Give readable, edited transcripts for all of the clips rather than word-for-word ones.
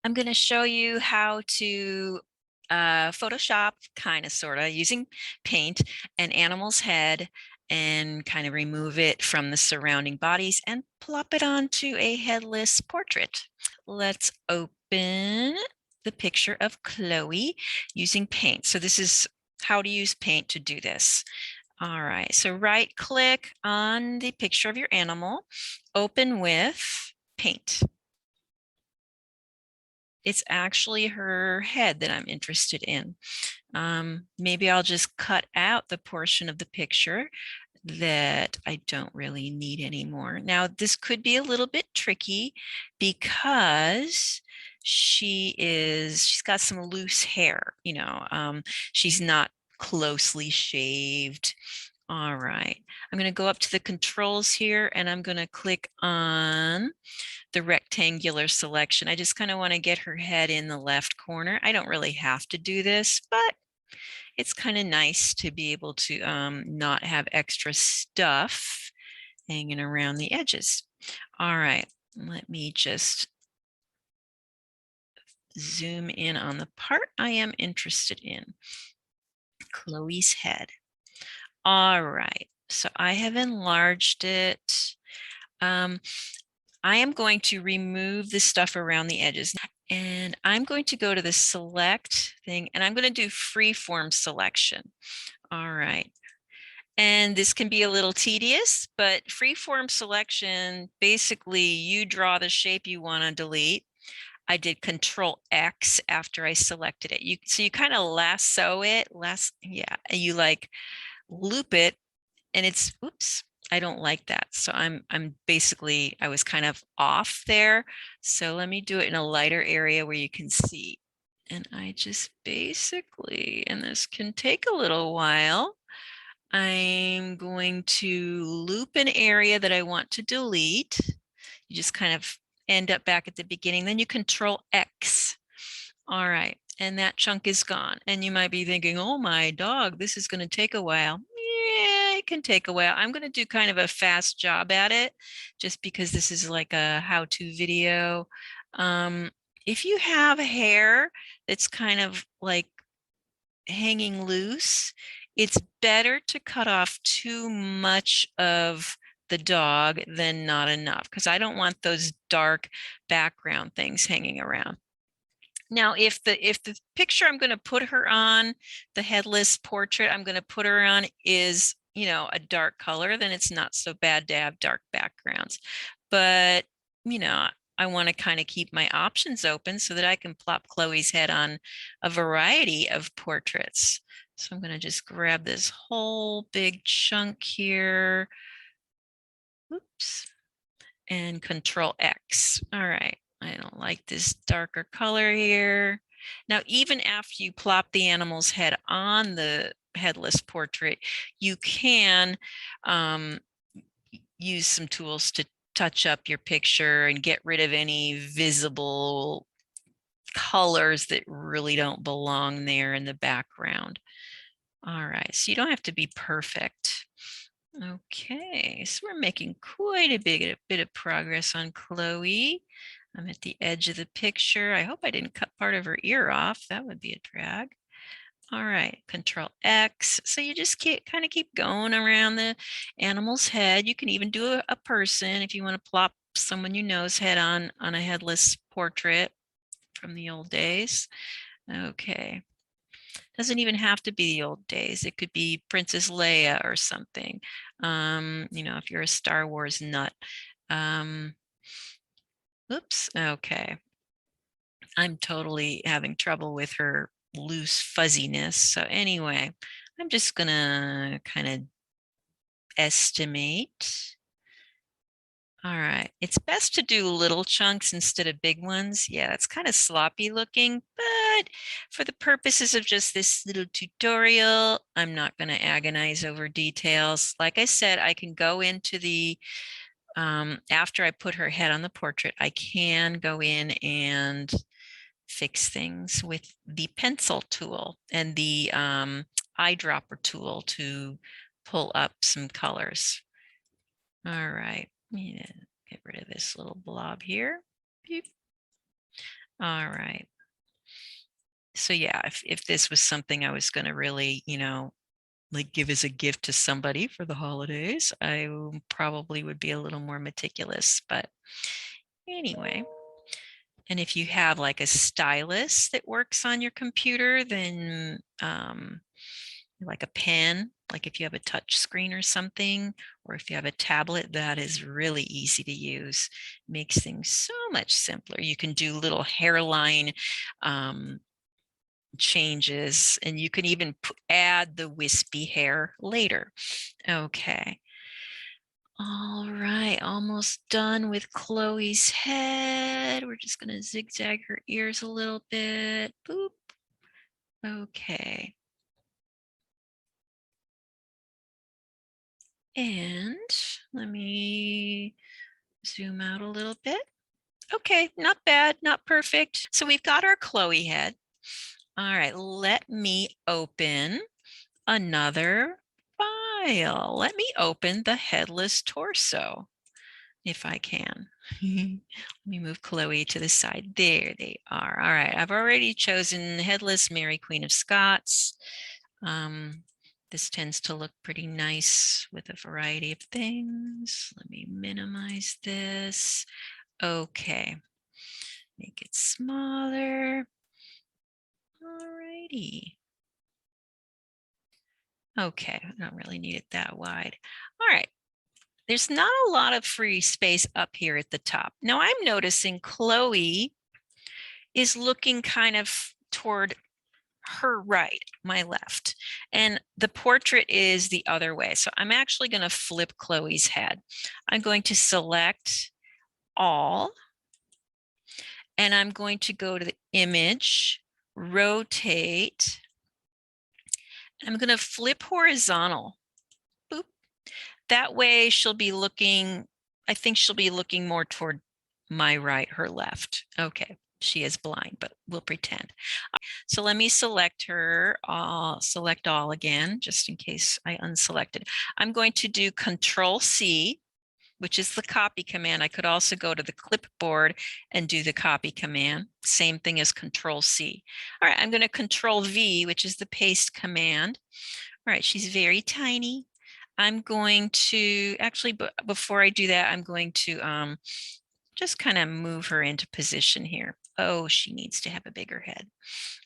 I'm going to show you how to Photoshop, kind of, sort of, using paint, an animal's head and kind of remove it from the surrounding bodies and plop it onto a headless portrait. Let's open the picture of Chloe using paint. So this is how to use paint to do this. All right, so right click on the picture of your animal, open with paint. It's actually her head that I'm interested in. Maybe I'll just cut out the portion of the picture that I don't really need anymore. Now, this could be a little bit tricky because she's got some loose hair, she's not closely shaved. All right, I'm going to go up to the controls here and I'm going to click on the rectangular selection. I just kind of want to get her head in the left corner. I don't really have to do this, but it's kind of nice to be able to not have extra stuff hanging around the edges. All right, let me just zoom in on the part I am interested in. Chloe's head. All right, so I have enlarged it. I am going to remove the stuff around the edges. And I'm going to go to the select thing and I'm going to do freeform selection. All right. And this can be a little tedious, but freeform selection, basically you draw the shape you want to delete. I did Control X after I selected it. So you kind of lasso it, you like loop it and it's, oops, I don't like that. So I was kind of off there. So let me do it in a lighter area where you can see. And I just basically, and this can take a little while, I'm going to loop an area that I want to delete. You just kind of end up back at the beginning. Then you Control X. All right. And that chunk is gone. And you might be thinking, oh my dog, this is going to take a while. Yeah, it can take a while. I'm going to do kind of a fast job at it just because this is like a how-to video. If you have hair that's kind of like hanging loose, it's better to cut off too much of the dog than not enough, because I don't want those dark background things hanging around. Now, if the picture I'm going to put her on, the headless portrait I'm going to put her on is, a dark color, then it's not so bad to have dark backgrounds. But, I want to kind of keep my options open so that I can plop Chloe's head on a variety of portraits. So I'm going to just grab this whole big chunk here. Oops. And Control X. All right. I don't like this darker color here. Now, even after you plop the animal's head on the headless portrait, you can use some tools to touch up your picture and get rid of any visible colors that really don't belong there in the background. All right, so you don't have to be perfect. Okay, so we're making quite a bit of progress on Chloe. I'm at the edge of the picture. I hope I didn't cut part of her ear off. That would be a drag. All right, Control X. So you just kind of keep going around the animal's head. You can even do a person if you want to plop someone you know's head on a headless portrait from the old days. Okay. Doesn't even have to be the old days. It could be Princess Leia or something. If you're a Star Wars nut. Oops. Okay. I'm totally having trouble with her loose fuzziness. So anyway, I'm just gonna kind of estimate. All right, it's best to do little chunks instead of big ones. Yeah, it's kind of sloppy looking, but for the purposes of just this little tutorial, I'm not going to agonize over details. Like I said, I can go into the, after I put her head on the portrait, I can go in and fix things with the pencil tool and the eyedropper tool to pull up some colors. All right, get rid of this little blob here. All right. So yeah, if this was something I was going to really, like give as a gift to somebody for the holidays, I probably would be a little more meticulous. But anyway, and if you have like a stylus that works on your computer, then like a pen, like if you have a touch screen or something, or if you have a tablet, that is really easy to use. Makes things so much simpler. You can do little hairline changes, and you can even add the wispy hair later. Okay. All right, almost done with Chloe's head. We're just going to zigzag her ears a little bit. Boop. Okay. And let me zoom out a little bit. Okay, not bad, not perfect. So we've got our Chloe head. All right, let me open another file. Let me open the headless torso, if I can. Let me move Chloe to the side. There they are. All right, I've already chosen headless Mary Queen of Scots. This tends to look pretty nice with a variety of things. Let me minimize this. Okay, make it smaller. All righty. Okay, I don't really need it that wide. All right, there's not a lot of free space up here at the top. Now I'm noticing Chloe is looking kind of toward her right, my left, and the portrait is the other way. So I'm actually going to flip Chloe's head. I'm going to select all, and I'm going to go to the image, rotate. I'm going to flip horizontal. Boop. That way she'll be looking, I think she'll be looking more toward my right, her left. Okay, she is blind, but we'll pretend. So let me select her, select all again, just in case I unselected. I'm going to do Control C, which is the copy command. I could also go to the clipboard and do the copy command. Same thing as Control C. All right, I'm going to Control V, which is the paste command. All right, she's very tiny. I'm going to, actually, before I do that, I'm going to just kind of move her into position here. Oh, she needs to have a bigger head.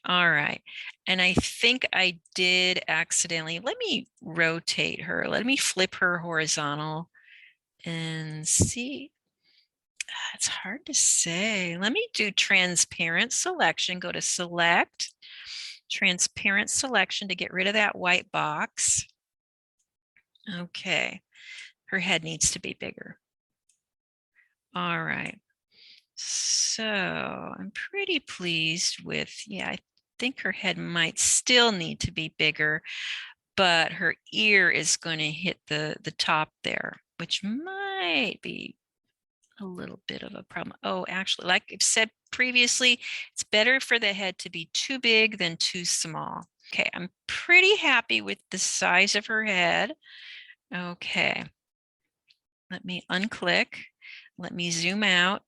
All right. And I think I did accidentally, let me rotate her. Let me flip her horizontal and see. It's hard to say. Let me do transparent selection. Go to select, transparent selection to get rid of that white box. Okay. Her head needs to be bigger. All right. So I'm pretty pleased with, yeah, I think her head might still need to be bigger, but her ear is going to hit the top there, which might be a little bit of a problem. Oh, actually, like I've said previously, it's better for the head to be too big than too small. Okay, I'm pretty happy with the size of her head. Okay, let me unclick. Let me zoom out.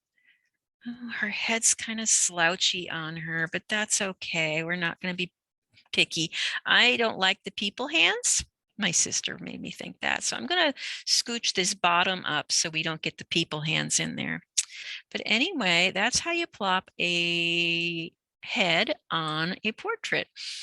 Oh, her head's kind of slouchy on her, but that's okay. We're not going to be picky. I don't like the people hands. My sister made me think that. So I'm going to scooch this bottom up so we don't get the people hands in there. But anyway, that's how you plop a head on a portrait.